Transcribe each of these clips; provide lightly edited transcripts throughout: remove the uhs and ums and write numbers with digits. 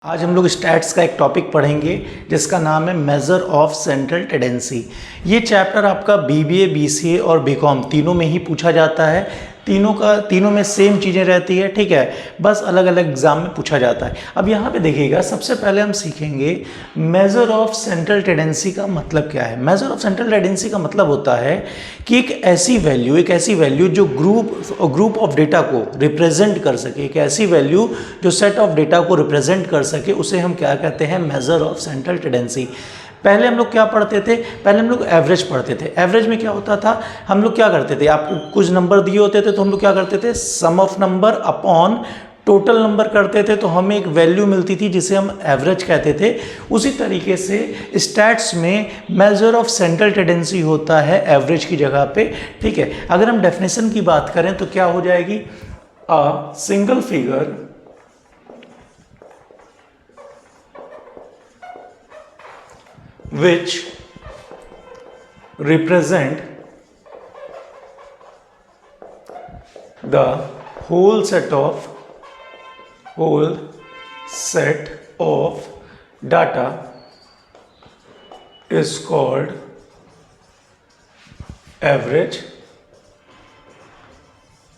आज हम लोग स्टैट्स का एक टॉपिक पढ़ेंगे जिसका नाम है मेजर ऑफ सेंट्रल टेंडेंसी। ये चैप्टर आपका बीबीए, बीसीए और बीकॉम तीनों में ही पूछा जाता है। तीनों में सेम चीज़ें रहती है, ठीक है, बस अलग अलग एग्जाम में पूछा जाता है। अब यहाँ पे देखिएगा, सबसे पहले हम सीखेंगे मेजर ऑफ सेंट्रल टेंडेंसी का मतलब क्या है। मेजर ऑफ सेंट्रल टेंडेंसी का मतलब होता है कि एक ऐसी वैल्यू जो ग्रुप ऑफ डेटा को रिप्रेजेंट कर सके, एक ऐसी वैल्यू जो सेट ऑफ डेटा को रिप्रेजेंट कर सके, उसे हम क्या कहते हैं, मेजर ऑफ सेंट्रल टेंडेंसी। पहले हम लोग क्या पढ़ते थे, पहले हम लोग एवरेज पढ़ते थे। एवरेज में क्या होता था, हम लोग क्या करते थे, आपको कुछ नंबर दिए होते थे तो हम लोग क्या करते थे, sum of number upon total number करते थे, तो हमें एक वैल्यू मिलती थी जिसे हम एवरेज कहते थे। उसी तरीके से स्टैट्स में मेजर ऑफ सेंट्रल टेंडेंसी होता है एवरेज की जगह पे, ठीक है। अगर हम डेफिनेशन की बात करें तो क्या हो जाएगी, अ single figure which represent the whole set of data is called average,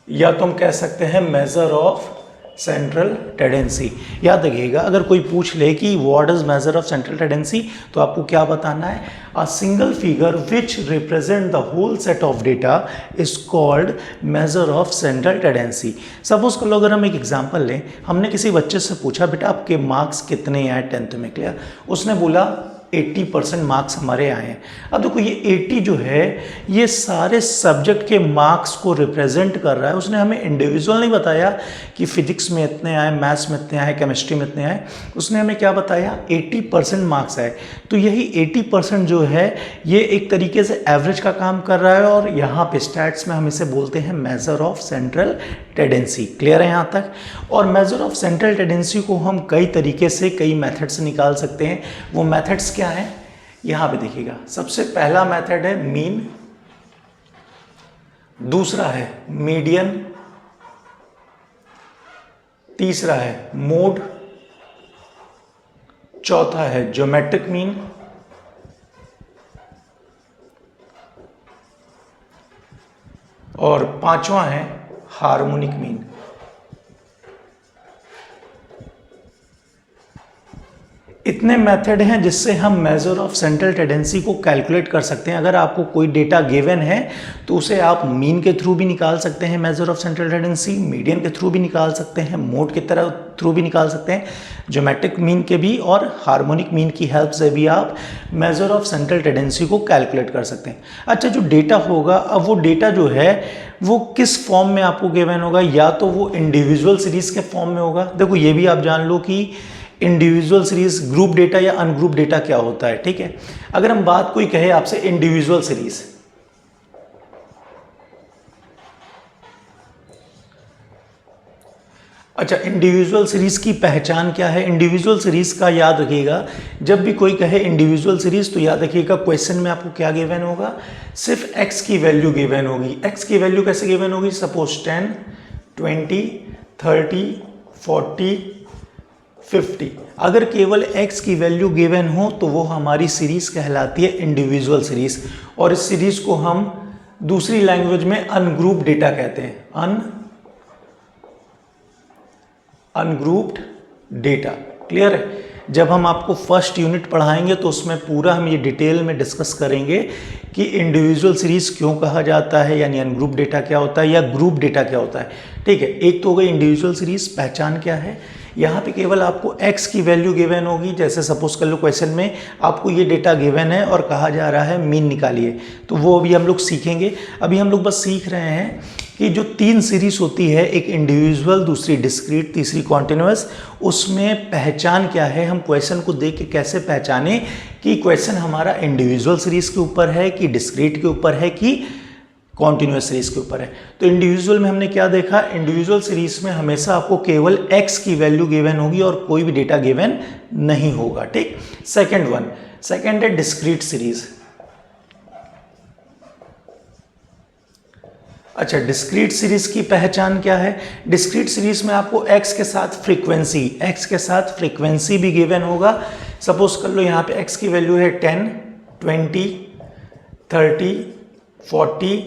या तुम कह सकते हैं मेजर ऑफ सेंट्रल टेंडेंसी। याद रखिएगा, अगर कोई पूछ ले कि what is measure of central tendency, तो आपको क्या बताना है, a single figure which represent the whole set of data is called measure of central tendency. Suppose कर लो, अगर हम एक एग्जांपल लें, हमने किसी बच्चे से पूछा बेटा आपके मार्क्स कितने आए 10th में, क्लियर, उसने बोला 80% मार्क्स हमारे आए हैं। अब देखो ये 80 जो है ये सारे सब्जेक्ट के मार्क्स को रिप्रेजेंट कर रहा है। उसने हमें इंडिविजुअल नहीं बताया कि फिजिक्स में इतने आए, मैथ्स में इतने आए, केमिस्ट्री में इतने आए। उसने हमें क्या बताया, 80% मार्क्स आए। तो यही 80% जो है ये एक तरीके से एवरेज का काम कर रहा है, और यहाँ पे स्टैट्स में हम इसे बोलते हैं major of central tendency. Clear है यहाँ तक। और मेजर ऑफ सेंट्रल टेंडेंसी को हम कई तरीके से, कई मेथड से निकाल सकते हैं। वो मेथड्स क्या है, यहां पे देखिएगा। सबसे पहला मेथड है मीन, दूसरा है मीडियन, तीसरा है मोड, चौथा है ज्योमेट्रिक मीन, और पांचवा है हार्मोनिक मीन। इतने मेथड हैं जिससे हम मेजर ऑफ सेंट्रल टेंडेंसी को कैलकुलेट कर सकते हैं। अगर आपको कोई डेटा गिवन है तो उसे आप मीन के थ्रू भी निकाल सकते हैं major of central tendency, median के थ्रू भी निकाल सकते हैं, मोड के थ्रू भी निकाल सकते हैं, ज्योमेट्रिक मीन के भी, और हार्मोनिक मीन की हेल्प से भी आप मेजर ऑफ सेंट्रल टेंडेंसी को कैलकुलेट कर सकते हैं। अच्छा, जो डेटा होगा, अब वो डेटा जो है वो किस फॉर्म में आपको गिवन होगा, या तो वो इंडिविजुअल सीरीज के फॉर्म में होगा। देखो ये भी आप जान लो कि इंडिविजुअल सीरीज, ग्रुप डेटा या अनग्रुप डेटा क्या होता है, ठीक है। अगर हम बात कोई कहे आपसे इंडिविजुअल सीरीज, अच्छा, इंडिविजुअल सीरीज की पहचान क्या है। इंडिविजुअल सीरीज का याद रखिएगा, जब भी कोई कहे इंडिविजुअल सीरीज तो याद रखिएगा क्वेश्चन में आपको क्या गिवन होगा, सिर्फ एक्स की वैल्यू गिवन होगी। एक्स की वैल्यू कैसे गिवन होगी, सपोज 10, 20, 30, 40, 50। अगर केवल x की वैल्यू गिवन हो तो वो हमारी सीरीज कहलाती है इंडिविजुअल सीरीज, और इस सीरीज को हम दूसरी लैंग्वेज में अनग्रुप डेटा कहते हैं, अनग्रुप्ड डेटा। क्लियर है। जब हम आपको फर्स्ट यूनिट पढ़ाएंगे तो उसमें पूरा हम ये डिटेल में डिस्कस करेंगे कि इंडिविजुअल सीरीज क्यों कहा जाता है, यानी अनग्रुप डेटा क्या होता है या ग्रुप डेटा क्या होता है, ठीक है। एक तो हो गई इंडिविजुअल सीरीज, पहचान क्या है। यहाँ पे केवल आपको x की वैल्यू गिवन होगी। जैसे सपोज कर लो क्वेश्चन में आपको ये डेटा गिवन है और कहा जा रहा है मीन निकालिए, तो वो अभी हम लोग सीखेंगे। अभी हम लोग बस सीख रहे हैं कि जो 3 सीरीज होती है, एक इंडिविजुअल, दूसरी डिस्क्रीट, तीसरी कॉन्टिन्यूअस, उसमें पहचान क्या है। हम क्वेश्चन को देख के कैसे पहचाने कि क्वेश्चन हमारा इंडिविजुअल सीरीज के ऊपर है, कि डिस्क्रीट के ऊपर है, कि कॉन्टिन्यूअस सीरीज के ऊपर है। तो इंडिविजुअल में हमने क्या देखा, इंडिविजुअल सीरीज में हमेशा आपको केवल x की वैल्यू गिवन होगी और कोई भी डेटा गिवन नहीं होगा, ठीक। सेकंड है डिस्क्रीट सीरीज। अच्छा, डिस्क्रीट सीरीज की पहचान क्या है? डिस्क्रीट सीरीज में आपको x के साथ फ्रीक्वेंसी भी गिवन होगा। सपोज कर लो यहाँ पे x की वैल्यू है 10, 20, 30, 40,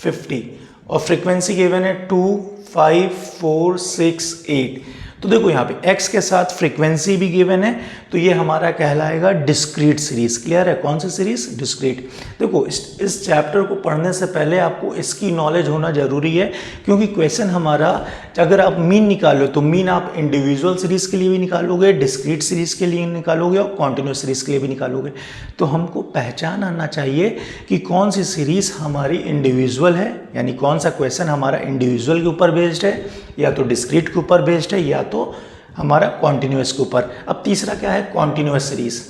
50 और फ्रीक्वेंसी गिवन है 2, 5, 4, 6, 8। तो देखो यहाँ पे x के साथ फ्रीक्वेंसी भी गिवन है, तो ये हमारा कहलाएगा डिस्क्रीट सीरीज। क्लियर है? कौन सी सीरीज? डिस्क्रीट। देखो इस चैप्टर को पढ़ने से पहले आपको इसकी नॉलेज होना जरूरी है, क्योंकि क्वेश्चन हमारा, अगर आप मीन निकालो तो मीन आप इंडिविजुअल सीरीज के लिए भी निकालोगे, डिस्क्रीट सीरीज के लिए निकालोगे और कॉन्टिन्यूस सीरीज के लिए भी निकालोगे। तो हमको पहचान आना चाहिए कि कौन सी सीरीज हमारी इंडिविजुअल है, यानी कौन सा क्वेश्चन हमारा इंडिविजुअल के ऊपर बेस्ड है, या तो डिस्क्रीट के ऊपर बेस्ड है, या तो हमारा कॉन्टिन्यूस के ऊपर। अब तीसरा क्या है? Continuous series.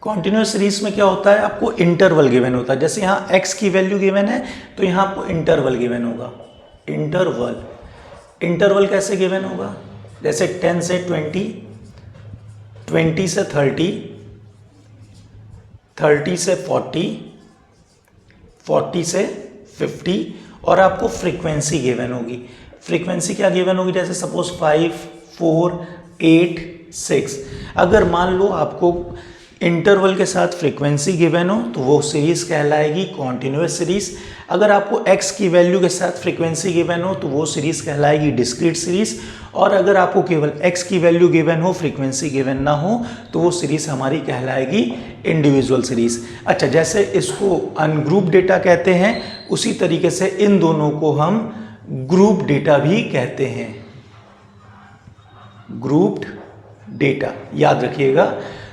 कॉन्टिन्यूस सीरीज में क्या होता है? आपको इंटरवल गिवन होता है। जैसे यहां x की वैल्यू गिवन है तो यहां आपको इंटरवल गिवन होगा। इंटरवल कैसे गिवन होगा? जैसे 10 से 20, 20 से 30, 30 से 40, 40 से 50 और आपको फ्रीक्वेंसी गिवन होगी। फ्रीक्वेंसी क्या गिवन होगी? जैसे सपोज 5, 4, 8, 6। अगर मान लो आपको इंटरवल के साथ फ्रीक्वेंसी गिवन हो तो वो सीरीज कहलाएगी कॉन्टिन्यूस सीरीज। अगर आपको x की वैल्यू के साथ फ्रीक्वेंसी गिवन हो तो वो सीरीज कहलाएगी डिस्क्रीट सीरीज। और अगर आपको केवल x की वैल्यू गिवन हो, फ्रीक्वेंसी गिवन ना हो, तो वो सीरीज हमारी कहलाएगी इंडिविजुअल सीरीज। अच्छा, जैसे इसको अनग्रुप डेटा कहते हैं, उसी तरीके से इन दोनों को हम ग्रुप डेटा भी कहते हैं। ग्रुप्ड डेटा याद रखिएगा,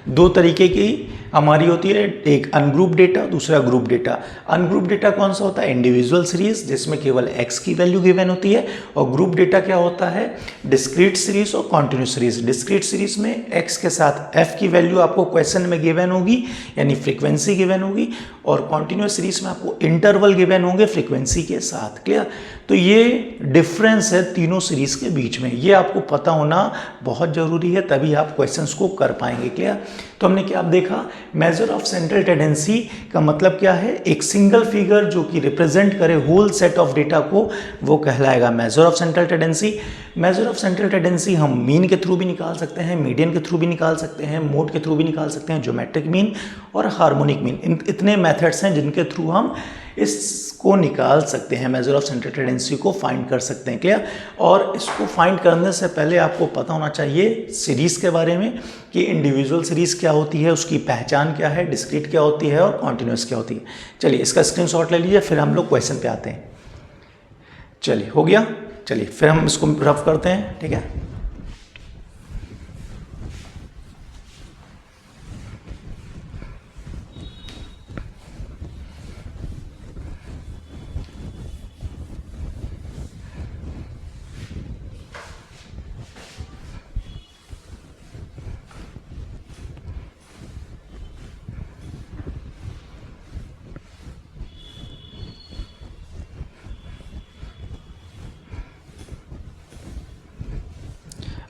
दो तरीके की हमारी होती है, एक अनग्रुप डेटा, दूसरा ग्रुप डेटा। अनग्रुप डेटा कौन सा होता है? इंडिविजुअल सीरीज जिसमें केवल x की वैल्यू गिवन होती है। और ग्रुप डेटा क्या होता है? डिस्क्रीट सीरीज और कॉन्टिन्यूस सीरीज। डिस्क्रीट सीरीज में x के साथ f की वैल्यू आपको क्वेश्चन में गिवन होगी, यानी फ्रीक्वेंसी गिवन होगी, और कॉन्टिन्यूस सीरीज में आपको इंटरवल गिवन होंगे फ्रीक्वेंसी के साथ। क्लियर? तो ये डिफरेंस है तीनों सीरीज के बीच में, ये आपको पता होना बहुत जरूरी है, तभी आप क्वेश्चंस को कर पाएंगे। क्लियर? तो हमने क्या देखा? मेजर ऑफ सेंट्रल टेंडेंसी का मतलब क्या है? एक सिंगल फिगर जो कि रिप्रेजेंट करे होल सेट ऑफ डेटा को, वो कहलाएगा major of central tendency. Major of central tendency हम मीन के थ्रू भी निकाल सकते हैं, मीडियन के थ्रू भी निकाल सकते हैं, मोड के थ्रू भी निकाल सकते हैं, ज्योमेट्रिक मीन और हार्मोनिक मीन। इतने मेथड्स हैं जिनके थ्रू हम इसको निकाल सकते हैं, मेजर ऑफ सेंट्रल टेंडेंसी को फाइंड कर सकते हैं। क्लियर? और इसको फाइंड करने से पहले आपको पता होना चाहिए सीरीज के बारे में, कि इंडिविजुअल सीरीज क्या होती है, उसकी पहचान क्या है, डिस्क्रीट क्या होती है और कॉन्टिन्यूस क्या होती है। चलिए इसका स्क्रीनशॉट ले लीजिए, फिर हम लोग क्वेश्चन पे आते हैं। चलिए हो गया, चलिए फिर हम इसको रफ करते हैं। ठीक है,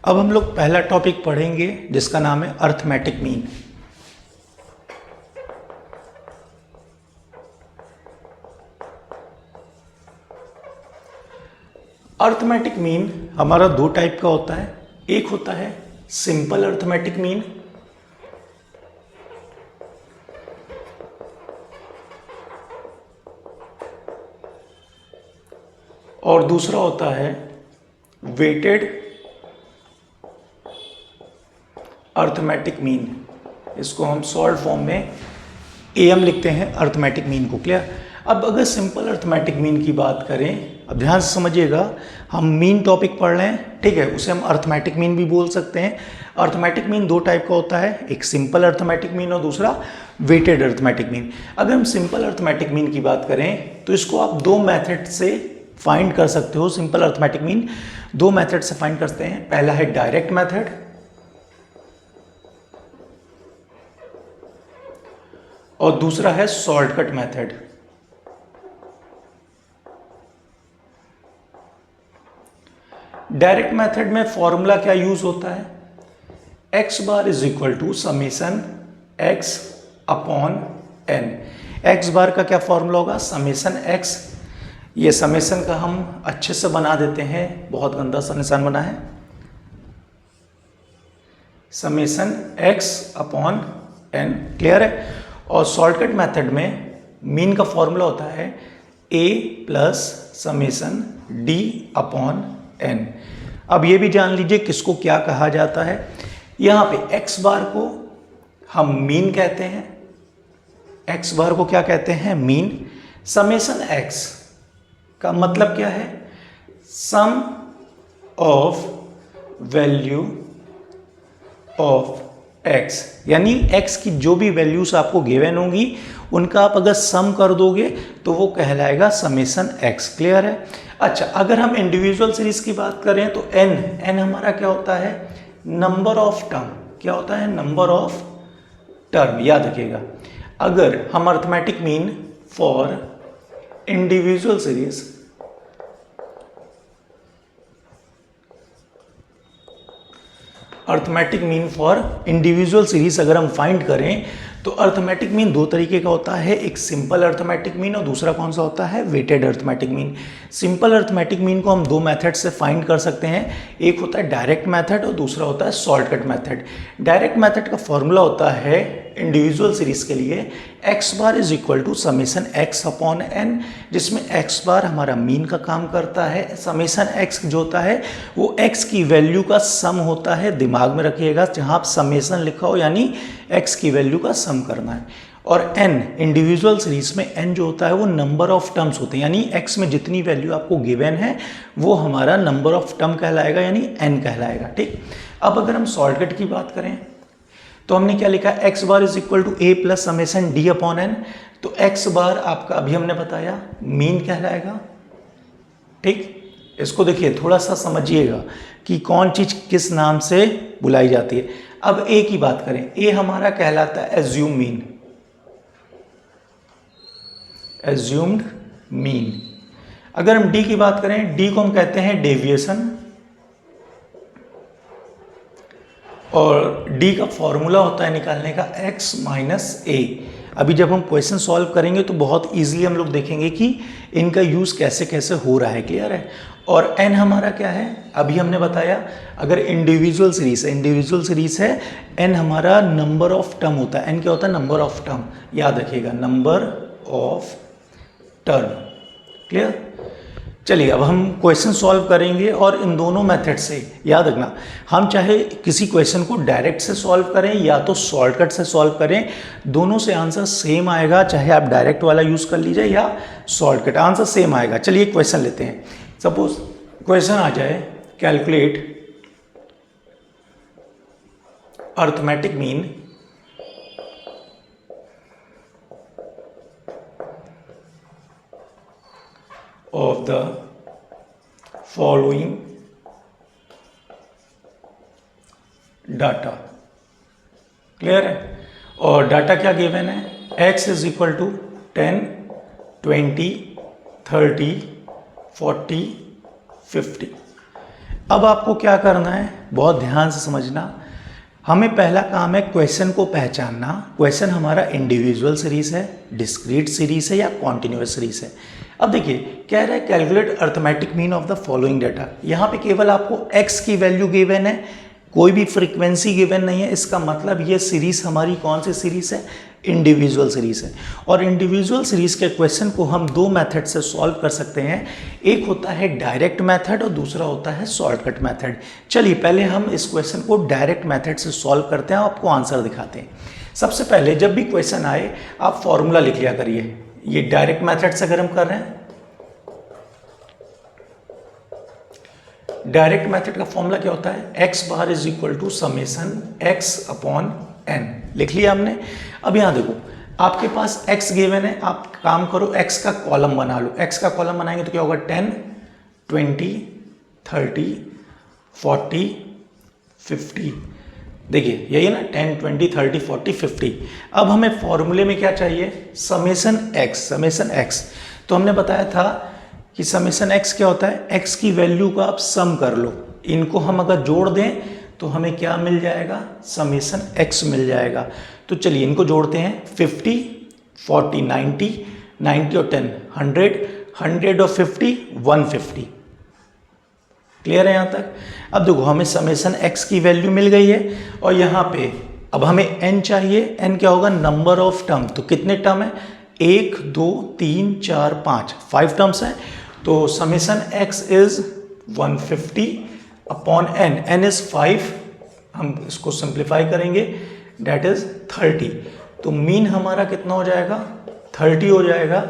अब हम लोग पहला टॉपिक पढ़ेंगे जिसका नाम है अर्थमेटिक मीन। अर्थमेटिक मीन हमारा दो टाइप का होता है। एक होता है सिंपल अर्थमेटिक मीन, और दूसरा होता है वेटेड अर्थमेटिक मीन। इसको हम शॉर्ट फॉर्म में AM लिखते हैं अर्थमेटिक मीन को। क्लियर? अब अगर सिंपल अर्थमेटिक मीन की बात करें, अब ध्यान से समझिएगा, हम मीन टॉपिक पढ़ रहे हैं, ठीक है, उसे हम अर्थमेटिक मीन भी बोल सकते हैं। अर्थमेटिक मीन दो टाइप का होता है, एक सिंपल अर्थमेटिक मीन और दूसरा वेटेड अर्थमेटिक मीन। अगर हम सिंपल अर्थमेटिक मीन की बात करें तो इसको आप दो मेथड से फाइंड कर सकते हो। सिंपल अर्थमेटिक मीन दो मेथड से फाइंड करते हैं। पहला है डायरेक्ट मेथड और दूसरा है शॉर्टकट मेथड। डायरेक्ट मेथड में फॉर्मूला क्या यूज होता है? x bar is equal to summation x upon n. X bar का क्या फॉर्मूला होगा, समेसन एक्स। ये समेसन का हम अच्छे से बना देते हैं, बहुत गंदा सा निशान बना है। Summation x upon n, clear है। और शॉर्टकट मेथड में मीन का फॉर्मूला होता है a plus summation d upon n. अब ये भी जान लीजिए किसको क्या कहा जाता है। यहाँ पे एक्स बार को हम मीन कहते हैं, एक्स बार को क्या कहते हैं, मीन। समेसन एक्स का मतलब क्या है, सम ऑफ वैल्यू ऑफ एक्स, यानी एक्स की जो भी वैल्यूज आपको गिवन होंगी उनका आप अगर सम कर दोगे तो वो कहलाएगा समेसन एक्स, क्लियर है। अच्छा, अगर हम इंडिविजुअल सीरीज की बात करें तो एन हमारा क्या होता है, नंबर ऑफ टर्म। क्या होता है, नंबर ऑफ टर्म, याद रखिएगा। अगर हम arithmetic mean for individual series arithmetic mean for individual series अगर हम फाइंड करें तो अर्थमेटिक मीन दो तरीके का होता है, एक सिंपल अर्थमेटिक मीन और दूसरा कौन सा होता है, weighted arithmetic mean. Simple arithmetic mean को हम दो मेथड से फाइंड कर सकते हैं, एक होता है डायरेक्ट मेथड और दूसरा होता है शॉर्टकट मेथड। डायरेक्ट मेथड का फॉर्मूला होता है इंडिविजुअल सीरीज के लिए x bar is equal to summation x upon n, जिसमें एक्स बार हमारा मीन का काम करता है, समेसन एक्स जो होता है वो एक्स की वैल्यू का सम होता है। दिमाग में रखिएगा, जहाँ आप समेसन लिखा हो यानी एक्स की वैल्यू का सम करना है। और एन इंडिविजुअल सीरीज में एन जो होता है वो नंबर ऑफ टर्म्स होते हैं, यानी एक्स में जितनी वैल्यू आपको गिवन है वो हमारा नंबर ऑफ टर्म कहलाएगा, यानी एन कहलाएगा, ठीक। अब अगर हम शॉर्टकट की बात करें तो हमने क्या लिखा, x bar is equal to a plus summation d upon n. तो एक्स बार आपका अभी हमने बताया मीन कहलाएगा, ठीक। इसको देखिए थोड़ा सा समझिएगा कि कौन चीज किस नाम से बुलाई जाती है। अब ए की बात करें, ए हमारा कहलाता है एज्यूम मीन, एज्यूम्ड मीन। अगर हम डी की बात करें, डी को हम कहते हैं डेविएशन, और डी का फॉर्मूला होता है निकालने का एक्स माइनस ए। अभी जब हम क्वेश्चन सॉल्व करेंगे तो बहुत इजीली हम लोग देखेंगे कि इनका यूज़ कैसे कैसे हो रहा है, क्लियर है। और एन हमारा क्या है, अभी हमने बताया अगर इंडिविजुअल सीरीज है, इंडिविजुअल सीरीज है, एन हमारा नंबर ऑफ टर्म होता है। एन क्या होता है, नंबर ऑफ टर्म, याद रखिएगा, नंबर ऑफ टर्म, क्लियर। चलिए अब हम क्वेश्चन सॉल्व करेंगे और इन दोनों मेथड से याद रखना, हम चाहे किसी क्वेश्चन को डायरेक्ट से सॉल्व करें या तो शॉर्टकट से सॉल्व करें, दोनों से आंसर सेम आएगा, चाहे आप डायरेक्ट वाला यूज़ कर लीजिए या शॉर्टकट, आंसर सेम आएगा। चलिए क्वेश्चन लेते हैं। सपोज क्वेश्चन आ जाए, calculate arithmetic mean of the following data, clear है। और डाटा क्या गिवन है, x इज इक्वल टू 10, 20, 30, 40, 50। अब आपको क्या करना है, बहुत ध्यान से समझना। हमें पहला काम है क्वेश्चन को पहचानना। क्वेश्चन हमारा इंडिविजुअल सीरीज है, डिस्क्रीट सीरीज है या कॉन्टिन्यूअस सीरीज है। अब देखिए कह रहा है calculate arithmetic mean of the following data. यहाँ पे केवल आपको x की वैल्यू गिवन है, कोई भी फ्रीक्वेंसी गिवन नहीं है। इसका मतलब ये सीरीज हमारी कौन सी सीरीज है, इंडिविजुअल सीरीज है। और इंडिविजुअल सीरीज के क्वेश्चन को हम दो मेथड से सॉल्व कर सकते हैं, एक होता है डायरेक्ट मेथड और दूसरा होता है शॉर्टकट मेथड। चलिए पहले हम इस क्वेश्चन को डायरेक्ट मेथड से सॉल्व करते हैं, आपको आंसर दिखाते हैं। सबसे पहले जब भी क्वेश्चन आए आप फॉर्मूला लिख लिया करिए। ये डायरेक्ट मेथड से अगर हम कर रहे हैं, डायरेक्ट मेथड का फॉर्मूला क्या होता है, x bar is equal to summation x upon n, लिख लिया हमने। अब यहां देखो आपके पास x गिवन है, आप काम करो x का कॉलम बना लो। x का कॉलम बनाएंगे तो क्या होगा, 10, 20, 30, 40, 50। देखिए यही है ना, 10, 20, 30, 40, 50। अब हमें फॉर्मूले में क्या चाहिए, समेसन x, समेसन x। तो हमने बताया था कि समेसन x क्या होता है, x की वैल्यू का आप सम कर लो। इनको हम अगर जोड़ दें तो हमें क्या मिल जाएगा, समेसन x मिल जाएगा। तो चलिए इनको जोड़ते हैं, 50, 40, 90, 90 और 10, 100, 100 और 50, 150। क्लियर है यहाँ तक। अब देखो हमें समेसन x की वैल्यू मिल गई है और यहाँ पे अब हमें n चाहिए। n क्या होगा, नंबर ऑफ टर्म। तो कितने टर्म है, 1 2 3 4 5, 5 टर्म्स हैं। तो summation x is 150 upon n, n is 5, हम इसको सिंप्लीफाई करेंगे, डेट इज 30। तो मीन हमारा कितना हो जाएगा, 30 हो जाएगा।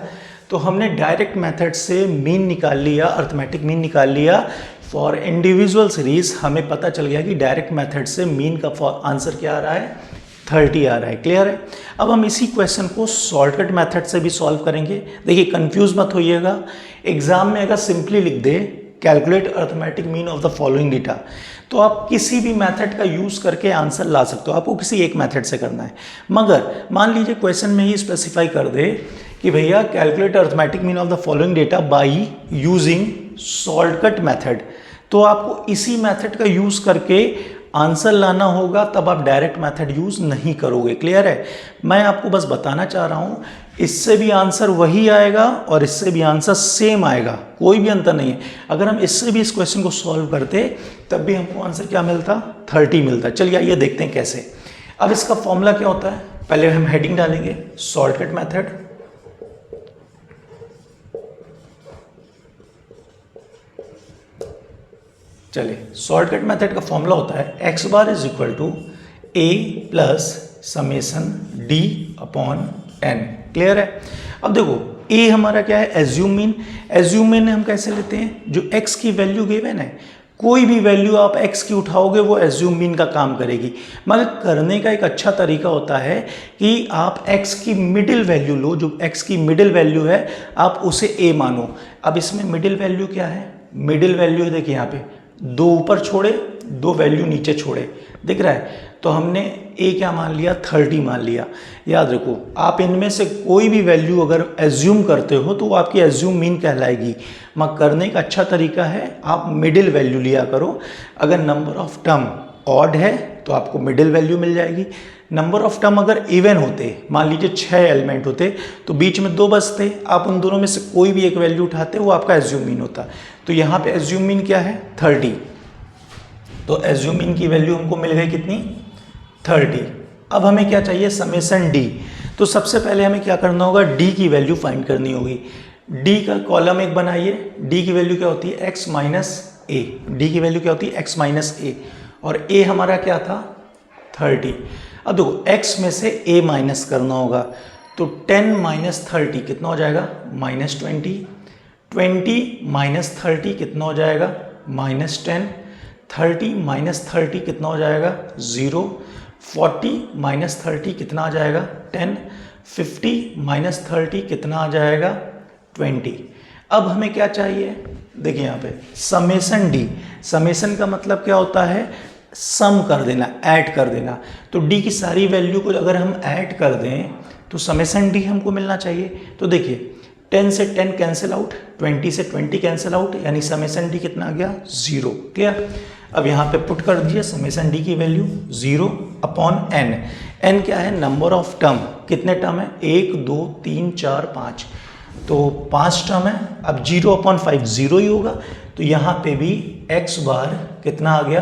तो हमने डायरेक्ट मेथड से मीन निकाल लिया, अर्थमेटिक मीन निकाल लिया फॉर इंडिविजुअल सीरीज। हमें पता चल गया कि डायरेक्ट मेथड से मीन का आंसर क्या आ रहा है, 30 आ रहा है। क्लियर है। अब हम इसी क्वेश्चन को शॉर्टकट मेथड से भी सॉल्व करेंगे। देखिए कंफ्यूज मत होइएगा, एग्जाम में अगर सिंपली लिख दे calculate arithmetic mean of the following data, तो आप किसी भी मेथड का यूज़ करके आंसर ला सकते हो। आपको किसी एक मेथड से करना है, मगर मान लीजिए क्वेश्चन में ही स्पेसिफाई कर दे कि भैया calculate arithmetic mean of the following data by using shortcut method, तो आपको इसी मेथड का यूज़ करके आंसर लाना होगा, तब आप डायरेक्ट मेथड यूज़ नहीं करोगे। क्लियर है। मैं आपको बस बताना चाह रहा हूँ, इससे भी आंसर वही आएगा और इससे भी आंसर सेम आएगा, कोई भी अंतर नहीं है। अगर हम इससे भी इस क्वेश्चन को सॉल्व करते तब भी हमको आंसर क्या मिलता, 30 मिलता। चलिए आइए देखते हैं कैसे। अब इसका फॉर्मूला क्या होता है, पहले हम हेडिंग डालेंगे शॉर्टकट मेथड। चलिए शॉर्टकट मेथड का फॉर्मूला होता है x bar is equal to a plus summation d upon n। Clear है। अब देखो a हमारा क्या है, एज्यूम मीन। एज्यूम मीन हम कैसे लेते हैं, जो x की वैल्यू गिवन है, कोई भी वैल्यू आप x की उठाओगे वो एज्यूम मीन का काम करेगी। मगर करने का एक अच्छा तरीका होता है कि आप x की मिडिल वैल्यू लो, जो x की मिडिल वैल्यू है आप उसे a मानो। अब इसमें मिडिल वैल्यू क्या है, मिडिल वैल्यू है, देखिए यहाँ पे 2 ऊपर छोड़े 2 वैल्यू नीचे छोड़े, दिख रहा है। तो हमने a क्या मान लिया, 30 मान लिया। याद रखो आप इनमें से कोई भी वैल्यू अगर एज्यूम करते हो तो वो आपकी एज्यूम मीन कहलाएगी। मगर करने का अच्छा तरीका है आप मिडिल वैल्यू लिया करो। अगर नंबर ऑफ टर्म ऑड है तो आपको मिडिल वैल्यू मिल जाएगी। नंबर ऑफ टर्म अगर इवन होते, मान लीजिए 6 एलिमेंट होते तो बीच में 2 बचते, आप उन दोनों में से कोई भी एक वैल्यू उठाते वो आपका एज्यूम मीन होता। तो यहाँ पे एज्यूम मीन क्या है, 30। तो एज्यूम मीन की वैल्यू हमको मिल गई कितनी, 30। अब हमें क्या चाहिए, समेसन डी। तो सबसे पहले हमें क्या करना होगा, डी की वैल्यू फाइंड करनी होगी। डी का कॉलम एक बनाइए, डी की वैल्यू क्या होती है, x माइनस ए। डी की वैल्यू क्या होती है, x माइनस ए, और a हमारा क्या था, 30। अब देखो x में से a माइनस करना होगा, तो 10 माइनस 30 कितना हो जाएगा, -20। 20 माइनस 30 कितना हो जाएगा, -10। 30 माइनस 30 कितना हो जाएगा, 0। 40 माइनस 30 कितना आ जाएगा, 10। 50 माइनस 30 कितना आ जाएगा, 20। अब हमें क्या चाहिए, देखिए यहाँ पे समेसन डी। समेसन का मतलब क्या होता है, सम कर देना, ऐड कर देना। तो डी की सारी वैल्यू को अगर हम ऐड कर दें तो समेसन डी हमको मिलना चाहिए। तो देखिए 10 से 10 कैंसिल आउट, 20 से 20 कैंसिल आउट, यानी समेसन डी कितना आ गया, 0। क्लियर। अब यहाँ पे पुट कर दीजिए समेसन डी की वैल्यू 0 अपॉन n। n क्या है, नंबर ऑफ टर्म। कितने टर्म है, 1 2 3 4 5, तो 5 टर्म है। अब 0 अपॉन 5 0 ही होगा, तो यहाँ पे भी x बार कितना आ गया,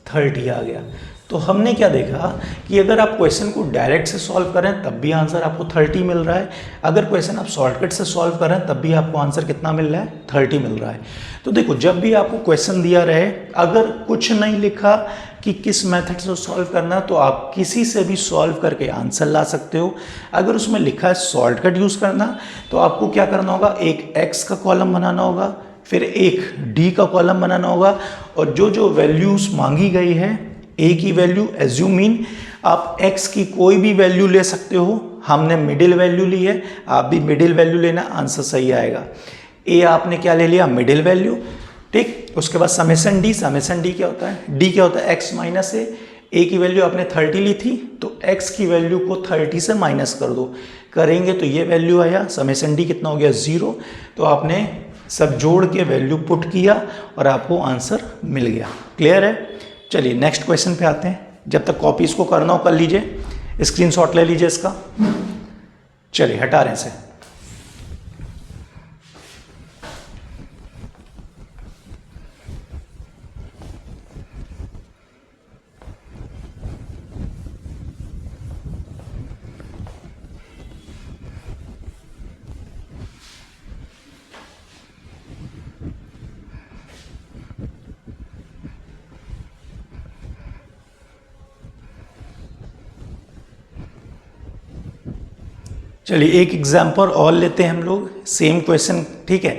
30 आ गया। तो हमने क्या देखा कि अगर आप क्वेश्चन को डायरेक्ट से सॉल्व करें तब भी आंसर आपको 30 मिल रहा है, अगर क्वेश्चन आप शॉर्टकट से सॉल्व करें तब भी आपको आंसर कितना मिल रहा है, 30 मिल रहा है। तो देखो जब भी आपको क्वेश्चन दिया रहे, अगर कुछ नहीं लिखा कि किस मेथड से सॉल्व करना, तो आप किसी से भी सॉल्व करके आंसर ला सकते हो। अगर उसमें लिखा है शॉर्टकट यूज़ करना, तो आपको क्या करना होगा, एक x का कॉलम बनाना होगा, फिर एक d का कॉलम बनाना होगा, और जो जो वैल्यूज़ मांगी गई है, a की वैल्यू एज्यूम मीन, आप x की कोई भी वैल्यू ले सकते हो। हमने मिडिल वैल्यू ली है, आप भी मिडिल वैल्यू लेना, आंसर सही आएगा। a आपने क्या ले लिया, मिडिल वैल्यू, ठीक। उसके बाद समेसन डी। समेसन डी क्या होता है, d क्या होता है, x माइनस a की वैल्यू आपने 30 ली थी, तो x की वैल्यू को 30 से माइनस कर दो, करेंगे तो ये वैल्यू आया, समेसन डी कितना हो गया, 0। तो आपने सब जोड़ के वैल्यू पुट किया और आपको आंसर मिल गया। क्लियर है। चलिए नेक्स्ट क्वेश्चन पे आते हैं। जब तक कॉपी इसको करना हो कर लीजिए, स्क्रीनशॉट ले लीजिए इसका। चलिए हटा रहे हैं इसे। चलिए एक एग्जाम्पल और लेते हैं हम लोग, सेम क्वेश्चन, ठीक है।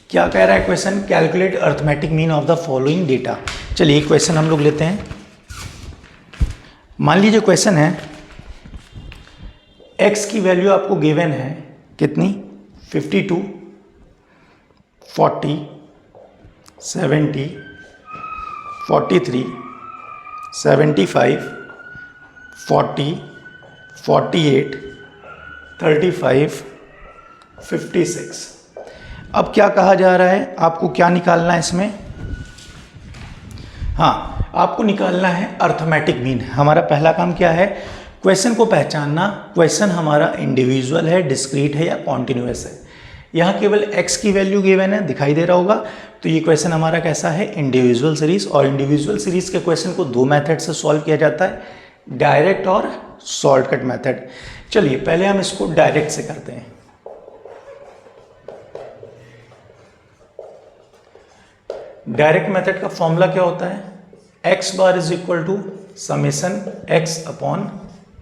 क्या कह रहा है question? Calculate arithmetic mean of the following data. चलिए एक क्वेश्चन हम लोग लेते हैं। मान लीजिए क्वेश्चन है x की वैल्यू आपको गिवन है कितनी? 52, 40, 70, 43, 75, 40, 48, 35, 56। अब क्या कहा जा रहा है? आपको क्या निकालना है इसमें? हाँ, आपको निकालना है अर्थमेटिक मीन। हमारा पहला काम क्या है? क्वेश्चन को पहचानना। क्वेश्चन हमारा इंडिविजुअल है, डिस्क्रीट है या कॉन्टिन्यूअस है। यहाँ केवल x की वैल्यू गिवन है, दिखाई दे रहा होगा। तो ये क्वेश्चन हमारा कैसा है? Individual series. और इंडिविजुअल सीरीज के क्वेश्चन को दो मेथड से सॉल्व किया जाता है, डायरेक्ट और शॉर्टकट मेथड। चलिए पहले हम इसको डायरेक्ट से करते हैं। डायरेक्ट मेथड का फॉर्मूला क्या होता है? x bar is equal to summation x upon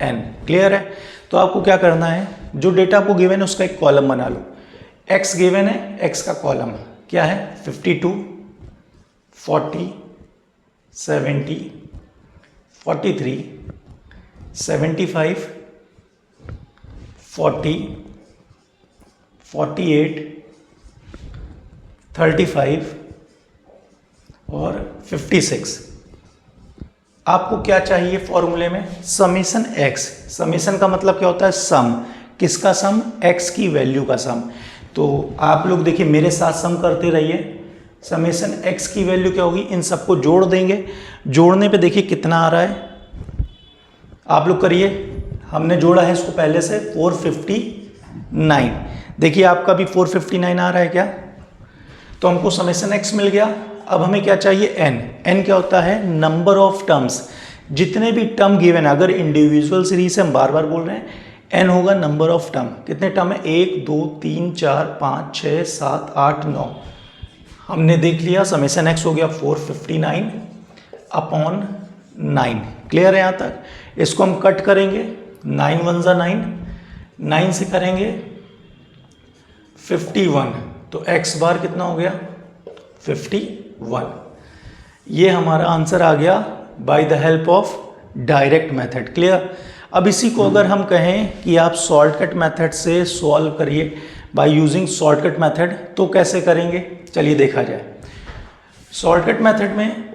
n। Clear है? तो आपको क्या करना है, जो डेटा आपको गिवन है उसका एक कॉलम बना लो। x गिवन है, x का कॉलम क्या है? 52, 40, 70, 43, 75, 40, 48, 35 और 56। आपको क्या चाहिए फॉर्मूले में? Summation x। समेशन का मतलब क्या होता है? सम। किसका सम? x की वैल्यू का सम। तो आप लोग देखिए मेरे साथ सम करते रहिए। समेशन x की वैल्यू क्या होगी? इन सबको जोड़ देंगे। जोड़ने पे देखिए कितना आ रहा है, आप लोग करिए। हमने जोड़ा है इसको पहले से 459। देखिए आपका भी 459 आ रहा है क्या? तो हमको समेशन x मिल गया। अब हमें क्या चाहिए? n। n क्या होता है? Number of terms. जितने भी टर्म गिवन है, अगर इंडिविजुअल सीरीज से हम बार बार बोल रहे हैं, n होगा नंबर ऑफ टर्म। कितने टर्म है? 1 2 3 4 5 6 7 8 9। हमने देख लिया समेशन x हो गया 459 अपॉन 9। क्लियर है यहाँ तक? इसको हम कट करेंगे, 9 1 जा 9, 9 से करेंगे 51। तो x बार कितना हो गया? 51। ये हमारा आंसर आ गया by the help of direct method. Clear? अब इसी को अगर हम कहें कि आप शॉर्टकट मेथड से सॉल्व करिए बाय यूजिंग शॉर्टकट मेथड, तो कैसे करेंगे? चलिए देखा जाए। शॉर्टकट मेथड में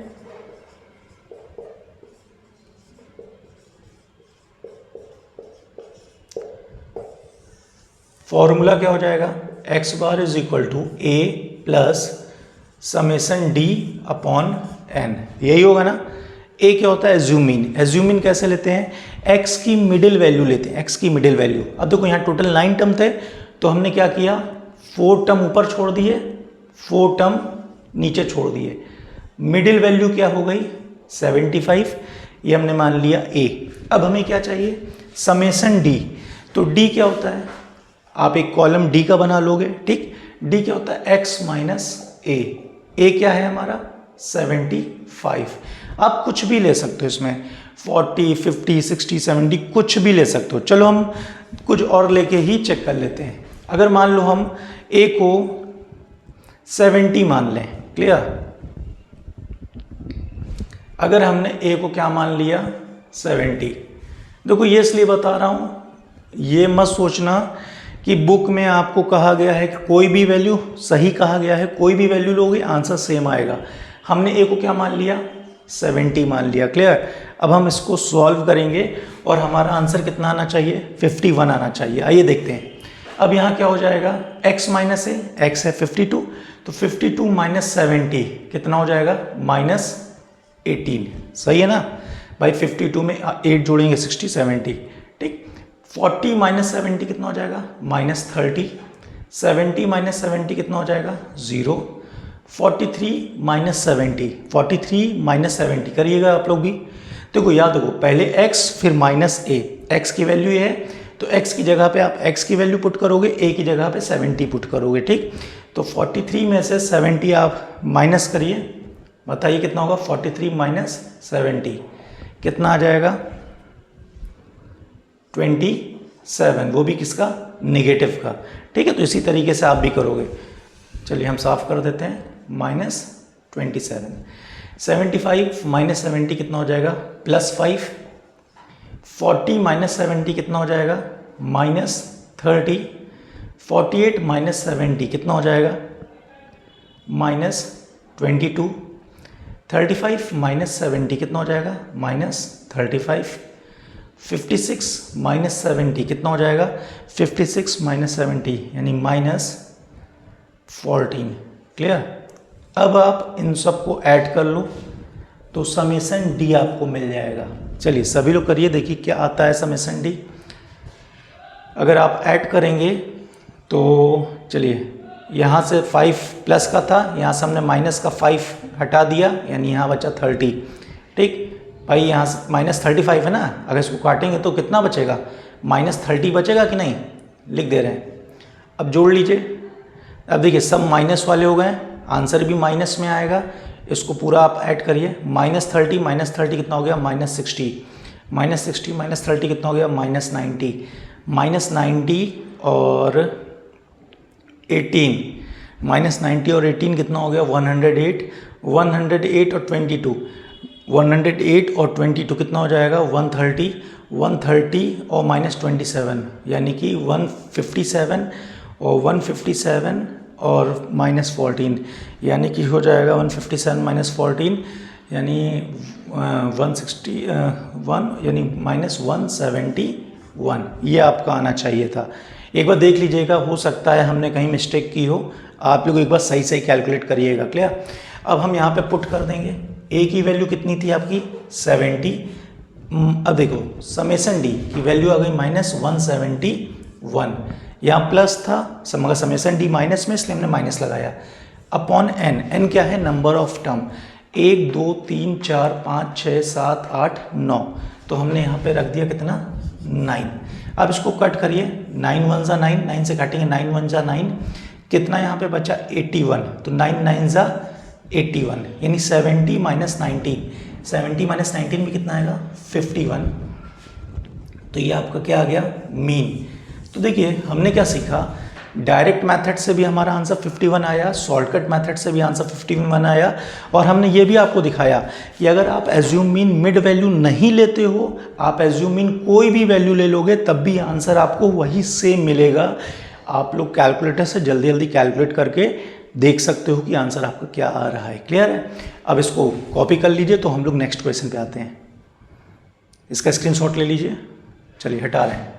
फॉर्मूला क्या हो जाएगा? x bar is equal to a plus summation d upon n। यही होगा ना? a क्या होता है? Assume mean. एज्यूम मीन कैसे लेते हैं? x की मिडिल वैल्यू लेते हैं, x की मिडिल वैल्यू। अब देखो यहाँ टोटल 9 टर्म थे, तो हमने क्या किया? 4 टर्म ऊपर छोड़ दिए, 4 टर्म नीचे छोड़ दिए। मिडिल वैल्यू क्या हो गई? 75। ये हमने मान लिया a। अब हमें क्या चाहिए? Summation d। तो d क्या होता है? आप एक कॉलम d का बना लोगे, ठीक। d क्या होता है? x minus a। a क्या है हमारा? 75। आप कुछ भी ले सकते हो इसमें, 40 50 60 70 कुछ भी ले सकते हो। चलो हम कुछ और लेके ही चेक कर लेते हैं। अगर मान लो हम a को 70 मान लें। क्लियर? अगर हमने a को क्या मान लिया? 70। देखो ये इसलिए बता रहा हूं, ये मत सोचना कि बुक में आपको कहा गया है कि कोई भी वैल्यू, सही कहा गया है कोई भी वैल्यू लोगे आंसर सेम आएगा। हमने a को क्या मान लिया? 70 मान लिया। क्लियर? अब हम इसको सॉल्व करेंगे और हमारा आंसर कितना आना चाहिए? 51 आना चाहिए। आइए देखते हैं। अब यहाँ क्या हो जाएगा? x माइनस ए, x है 52, तो 52 माइनस 70 कितना हो जाएगा? माइनस 18, सही है ना भाई। 52 में 8 जोड़ेंगे 60 70, ठीक। 40 माइनस 70 कितना हो जाएगा, -30। 70 माइनस 70 कितना हो जाएगा, 0। 43 माइनस 70, 43 माइनस 70 करिएगा आप लोग भी। देखो याद रखो, पहले x फिर माइनस a, x की वैल्यू ये है तो x की जगह पे आप x की वैल्यू पुट करोगे, a की जगह पे 70 पुट करोगे, ठीक। तो 43 में से 70 आप माइनस करिए, बताइए कितना होगा। 43 माइनस 70 कितना आ जाएगा, 27, वो भी किसका, नेगेटिव का, ठीक है। तो इसी तरीके से आप भी करोगे। चलिए हम साफ कर देते हैं, -27। 75 माइनस 70 कितना हो जाएगा, +5। 40 माइनस 70 कितना हो जाएगा, -30। 48 माइनस 70 कितना हो जाएगा, -22। 35 माइनस 70 कितना हो जाएगा, -35। 56 माइनस 70 कितना हो जाएगा, 56 माइनस 70 यानी -14। क्लियर। अब आप इन सबको ऐड कर लो तो समेसन डी आपको मिल जाएगा। चलिए सभी लोग करिए, देखिए क्या आता है समेसन डी। अगर आप ऐड करेंगे तो चलिए, यहाँ से 5 प्लस का था, यहाँ से हमने माइनस का 5 हटा दिया, यानी यहाँ बचा 30, ठीक भाई। यहाँ से -35 है ना, अगर इसको काटेंगे तो कितना बचेगा, -30 बचेगा कि नहीं, लिख दे रहे हैं। अब जोड़ लीजिए। अब देखिए सब माइनस वाले हो गए, आंसर भी माइनस में आएगा। इसको पूरा आप ऐड करिए, -30 माइनस 30 कितना हो गया, -60। -60 माइनस 30 कितना हो गया, -90। -90 और 18, -90 और 18 कितना हो गया, 108। 108 और 22, 108 और 22 कितना हो जाएगा, 130। 130 और -27 यानी कि 157, और 157 और -14 यानी कि हो जाएगा 157 -14 यानी 161 यानी -171। ये आपका आना चाहिए था। एक बार देख लीजिएगा, हो सकता है हमने कहीं मिस्टेक की हो, आप लोग एक बार सही सही कैलकुलेट करिएगा। क्लियर। अब हम यहाँ पे पुट कर देंगे, a की वैल्यू कितनी थी आपकी, 70। अब देखो समेसन डी की वैल्यू आ गई -171, यहाँ प्लस था मगर समेसन डी माइनस में, इसलिए हमने माइनस लगाया। अपॉन n, n क्या है, नंबर ऑफ टर्म, 1 2 3 4 5 6 7 8 9, तो हमने यहाँ पे रख दिया कितना, 9। अब इसको कट करिए, 9 1 जा 9, 9 से काटेंगे 9 1 जा 9, कितना यहाँ पे बचा 81, तो 9 9 जा 81 यानी 70 माइनस 19, 70 माइनस 19 में कितना आएगा, 51। तो ये आपका क्या आ गया, मीन। तो देखिए हमने क्या सीखा, डायरेक्ट मेथड से भी हमारा आंसर 51 आया, शॉर्टकट मेथड से भी आंसर 51 आया, और हमने ये भी आपको दिखाया कि अगर आप एज्यूम मीन मिड वैल्यू नहीं लेते हो, आप एज्यूम मीन कोई भी वैल्यू ले लोगे तब भी आंसर आपको वही सेम मिलेगा। आप लोग कैलकुलेटर से जल्दी जल्दी कैलकुलेट करके देख सकते हो कि आंसर आपका क्या आ रहा है। क्लियर है। अब इसको कॉपी कर लीजिए, तो हम लोग नेक्स्ट क्वेश्चन पे आते हैं। इसका स्क्रीनशॉट ले लीजिए। चलिए हटा रहे हैं।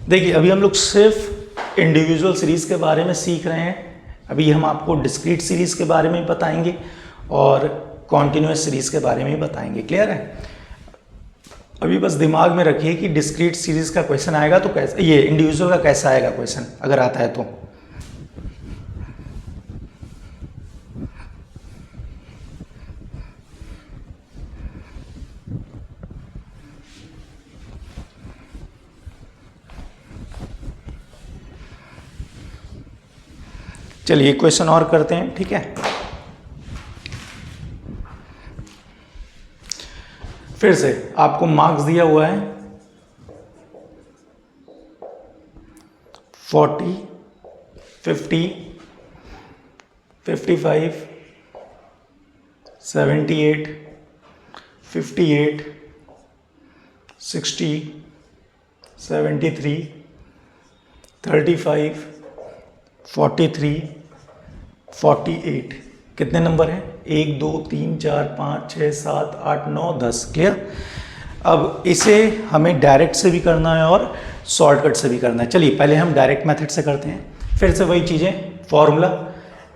देखिए अभी हम लोग सिर्फ इंडिविजुअल सीरीज़ के बारे में सीख रहे हैं। अभी हम आपको डिस्क्रीट सीरीज़ के बारे में बताएंगे और कॉन्टिन्यूस सीरीज़ के बारे में भी बताएंगे। क्लियर है। अभी बस दिमाग में रखिए कि डिस्क्रीट सीरीज़ का क्वेश्चन आएगा तो कैसे, ये इंडिविजुअल का कैसा आएगा क्वेश्चन अगर आता है तो। चलिए क्वेश्चन और करते हैं, ठीक है। फिर से आपको मार्क्स दिया हुआ है 40, 50, 55, 78, 58, 60, 73, 35, 43, 48। कितने नंबर हैं, 1 2 3 4 5 6 7 8 9 10। क्लियर। अब इसे हमें डायरेक्ट से भी करना है और शॉर्टकट से भी करना है। चलिए पहले हम डायरेक्ट मेथड से करते हैं। फिर से वही चीज़ें, फॉर्मूला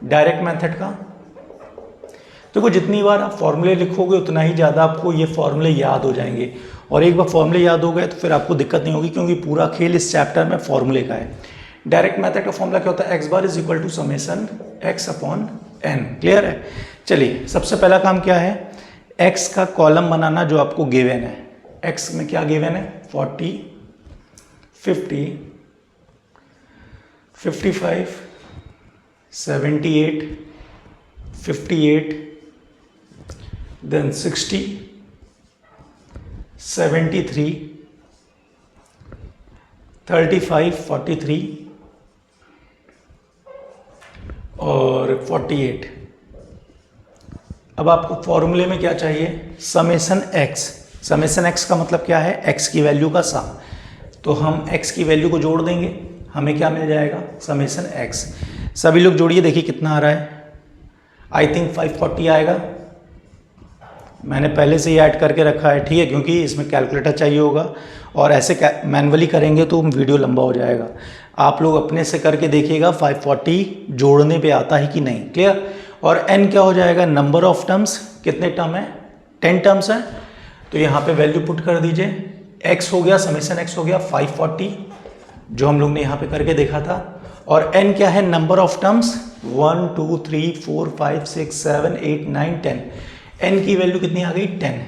डायरेक्ट मेथड का। देखो जितनी बार आप फॉर्मूले लिखोगे उतना ही ज़्यादा आपको ये फॉर्मूले याद हो जाएंगे, और एक बार फॉर्मूले याद हो गए तो फिर आपको दिक्कत नहीं होगी, क्योंकि पूरा खेल इस चैप्टर में फॉर्मूले का है। डायरेक्ट मेथड का फॉर्मूला क्या होता है? X bar is equal to summation x upon n. Clear है? चलिए सबसे पहला काम क्या है? एक्स का कॉलम बनाना जो आपको गिवन है। एक्स में क्या गिवन है? 40, 50, 55, 78, 58, then 60, 73, 35, 43 और 48। अब आपको फॉर्मूले में क्या चाहिए? Summation x. समेसन एक्स का मतलब क्या है? एक्स की वैल्यू का सम। तो हम एक्स की वैल्यू को जोड़ देंगे, हमें क्या मिल जाएगा? Summation x. सभी लोग जोड़िए, देखिए कितना आ रहा है। आई थिंक 540 आएगा। मैंने पहले से ही ऐड करके रखा है, ठीक है, क्योंकि इसमें कैलकुलेटर चाहिए होगा, और ऐसे मैनुअली करेंगे तो वीडियो लंबा हो जाएगा। आप लोग अपने से करके देखिएगा 540 जोड़ने पे आता है कि नहीं। क्लियर? और n क्या हो जाएगा? Number of terms. कितने टर्म है? 10 टर्म्स है। तो यहाँ पे वैल्यू पुट कर दीजिए। x हो गया, समेसन x हो गया 540, जो हम लोग ने यहाँ पे करके देखा था। और n क्या है? Number of terms 1 2 3 4 5 6 7 8 9 10। n की वैल्यू कितनी आ गई? 10।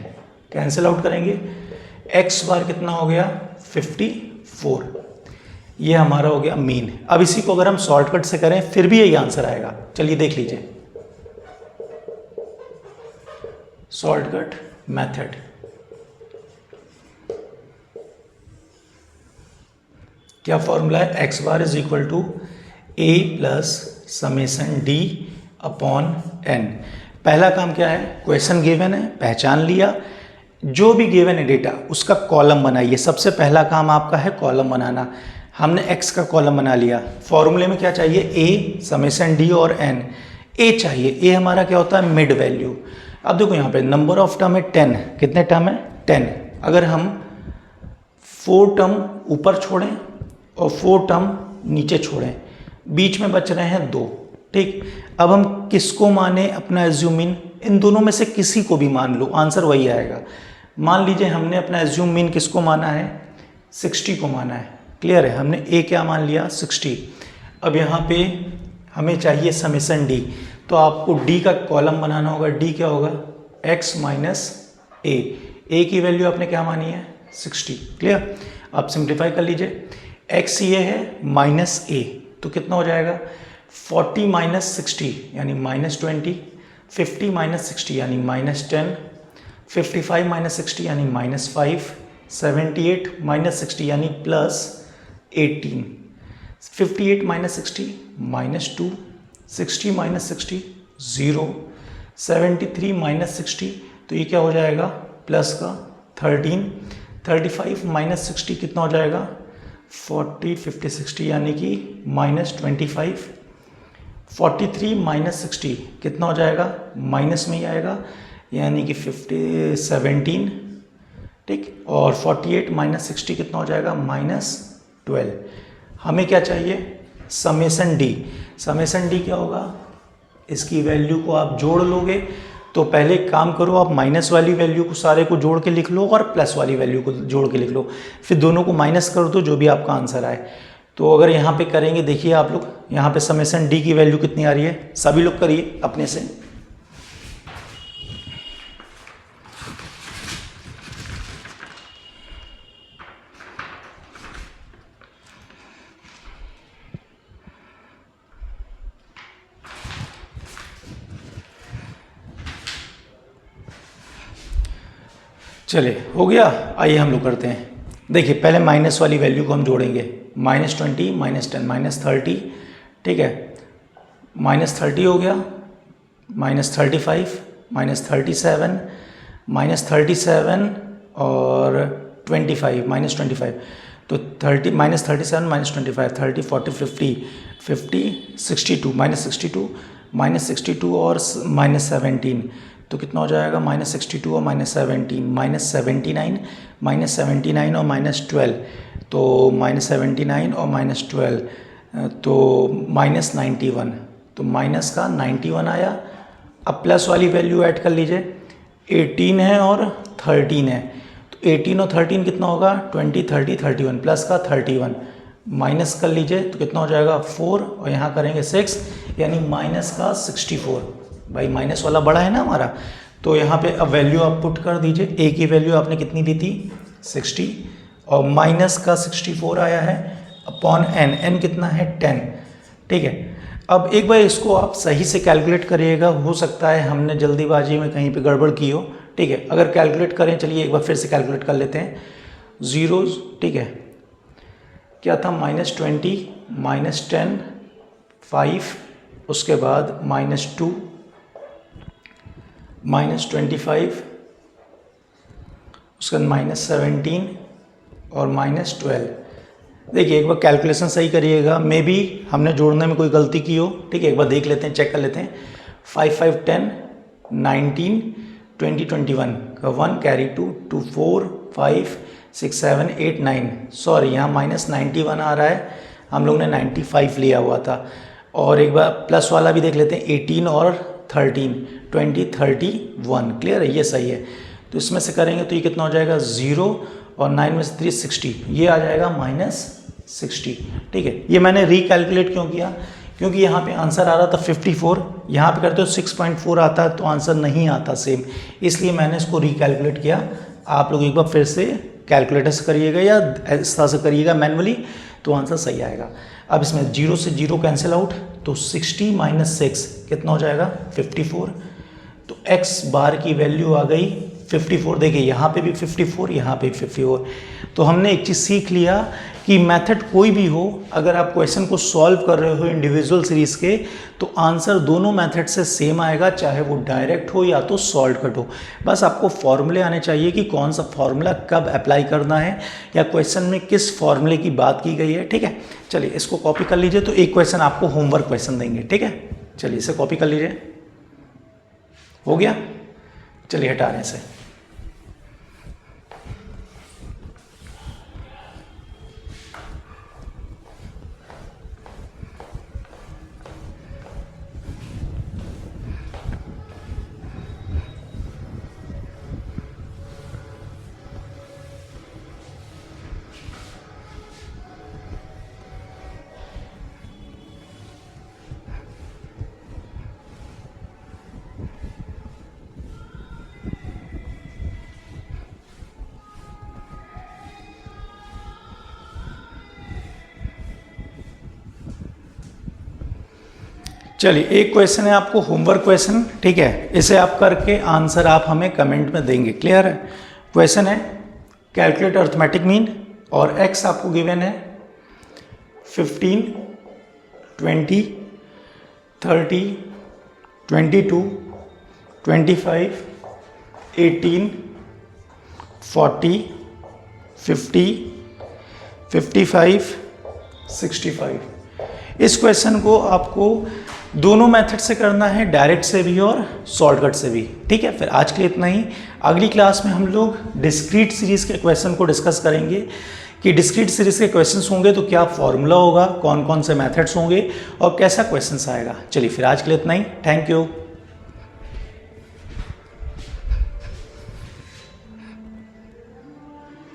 कैंसिल आउट करेंगे। x बार कितना हो गया? 54। ये हमारा हो गया मीन। अब इसी को अगर हम शॉर्टकट से करें फिर भी यही आंसर आएगा। चलिए देख लीजिए, शॉर्टकट मेथड। क्या फॉर्मूला है? X bar is equal to a plus summation d upon n. पहला काम क्या है? क्वेश्चन गिवन है, पहचान लिया, जो भी गिवन है डेटा उसका कॉलम बनाइए। सबसे पहला काम आपका है कॉलम बनाना। हमने एक्स का कॉलम बना लिया। फॉर्मूले में क्या चाहिए? ए, समेसन डी और एन। ए चाहिए। ए हमारा क्या होता है? Mid value. अब देखो यहाँ पे नंबर ऑफ टर्म है 10। कितने टर्म है? 10। अगर हम 4 टर्म ऊपर छोड़ें और 4 टर्म नीचे छोड़ें, बीच में बच रहे हैं 2। ठीक, अब हम किसको माने अपना एज्यूम मीन? इन दोनों में से किसी को भी मान लो, आंसर वही आएगा। मान लीजिए हमने अपना एज्यूम मीन किसको माना है? 60 को माना है। क्लियर है? हमने ए क्या मान लिया? 60। अब यहाँ पे हमें चाहिए समेसन डी, तो आपको डी का कॉलम बनाना होगा। डी क्या होगा? x माइनस ए। ए की वैल्यू आपने क्या मानी है? 60। क्लियर? आप सिंप्लीफाई कर लीजिए। x ये है माइनस ए, तो कितना हो जाएगा? 40 माइनस 60 यानी माइनस 20, 50 माइनस 60 यानी माइनस 10, 55 माइनस 60 यानी माइनस 5, 78 माइनस 60 यानी plus 18, 58 minus 60 minus 2, 60 minus 60 0, 73 minus 60, तो ये क्या हो जाएगा? प्लस का 13, 35 माइनस 60 कितना हो जाएगा? 40, 50, 60 यानी कि माइनस 25, 43 माइनस 60 कितना हो जाएगा? माइनस में ही आएगा, यानी कि 17। ठीक, और 48 माइनस 60 कितना हो जाएगा? माइनस 12। हमें क्या चाहिए? Summation D. समेसन डी क्या होगा? इसकी वैल्यू को आप जोड़ लोगे, तो पहले एक काम करो, आप माइनस वाली वैल्यू को सारे को जोड़ के लिख लो और प्लस वाली वैल्यू को जोड़ के लिख लो, फिर दोनों को माइनस कर दो, जो भी आपका आंसर आए। तो अगर यहाँ पे करेंगे, देखिए आप लोग यहाँ पे समेसन डी की वैल्यू कितनी आ रही है? सभी लोग करिए अपने से। चलिए हो गया। आइए हम लोग करते हैं। देखिए पहले माइनस वाली वैल्यू को हम जोड़ेंगे। Minus 20 minus 10 minus 30। ठीक है, माइनस 30 हो गया, माइनस 35 माइनस 37 माइनस 37 और 25 माइनस 25, तो 30 माइनस 37 माइनस 25, 30 40 50 50 62 माइनस 62 और माइनस 17, तो कितना हो जाएगा -62 और -17, -79 और -12, तो -79 और -12 तो -91, तो माइनस का 91 आया। अब प्लस वाली वैल्यू ऐड कर लीजिए, 18 है और 13 है, तो 18 और 13 कितना होगा 20, 30, 31, प्लस का 31, माइनस कर लीजिए तो कितना हो जाएगा 4 और यहाँ करेंगे 6, यानी माइनस का 64। भाई माइनस वाला बड़ा है ना हमारा, तो यहाँ पे अब वैल्यू आप पुट कर दीजिए। ए की वैल्यू आपने कितनी दी थी 60 और माइनस का 64 आया है अपॉन एन, एन कितना है 10, ठीक है। अब एक बार इसको आप सही से कैलकुलेट करिएगा, हो सकता है हमने जल्दीबाजी में कहीं पे गड़बड़ की हो, ठीक है। अगर कैलकुलेट करें, चलिए एक बार फिर से कैलकुलेट कर लेते हैं जीरोज़, ठीक है। क्या था -20, -10, 5, उसके बाद -2, -25, उसके बाद -17 और -12। देखिए एक बार कैलकुलेशन सही करिएगा, मे बी हमने जोड़ने में कोई गलती की हो, ठीक है। एक बार देख लेते हैं, चेक कर लेते हैं। 5, 5, 10, 19, 20, 21 का 1 कैरी 2, 2, 4, 5, 6, 7, 8, 9, सॉरी यहाँ -91 आ रहा है, हम लोग ने 95 लिया हुआ था। और एक बार प्लस वाला भी देख लेते हैं, 18 और 13, 20, 31, क्लियर है, ये सही है। तो इसमें से करेंगे तो ये कितना हो जाएगा 0 और 9 में से 3, 60, ये आ जाएगा -60, ठीक है। ये मैंने रिकैलकुलेट क्यों किया, क्योंकि यहाँ पे आंसर आ रहा था 54, यहाँ पे करते हो 6.4 आता है तो आंसर नहीं आता सेम, इसलिए मैंने इसको रिकैलकुलेट किया। आप लोग एक बार फिर से कैलकुलेटर से करिएगा या इस तरह से करिएगा मैनुअली, तो आंसर सही आएगा। अब इसमें 0 से 0 कैंसिल आउट, तो 60 - 6 कितना हो जाएगा 54, तो x बार की वैल्यू आ गई 54। देखिए यहाँ पे भी 54, यहाँ पे भी 54। तो हमने एक चीज़ सीख लिया कि मेथड कोई भी हो, अगर आप क्वेश्चन को सॉल्व कर रहे हो इंडिविजुअल सीरीज़ के, तो आंसर दोनों मेथड से सेम आएगा, चाहे वो डायरेक्ट हो या तो सॉल्व कट हो। बस आपको फॉर्मूले आने चाहिए कि कौन सा फॉर्मूला कब अप्लाई करना है या क्वेश्चन में किस फॉर्मूले की बात की गई है, ठीक है। चलिए इसको कॉपी कर लीजिए, तो एक क्वेश्चन आपको होमवर्क क्वेश्चन देंगे, ठीक है। चलिए इसे कॉपी कर लीजिए, हो गया। चलिए हटा रहे हैं इसे। चलिए एक क्वेश्चन है आपको होमवर्क क्वेश्चन, ठीक है। इसे आप करके आंसर आप हमें कमेंट में देंगे, क्लियर है। क्वेश्चन है कैलकुलेट अर्थमेटिक मीन, और x आपको गिवन है 15, 20, 30, 22, 25, 18, 40, 50, 55, 65। इस क्वेश्चन को आपको दोनों मेथड से करना है, डायरेक्ट से भी और शॉर्टकट से भी, ठीक है। फिर आज के लिए इतना ही। अगली क्लास में हम लोग डिस्क्रीट सीरीज़ के क्वेश्चन को डिस्कस करेंगे कि डिस्क्रीट सीरीज़ के क्वेश्चंस होंगे तो क्या फॉर्मूला होगा, कौन कौन से मेथड्स होंगे और कैसा क्वेश्चंस आएगा। चलिए फिर आज के लिए इतना ही, थैंक यू।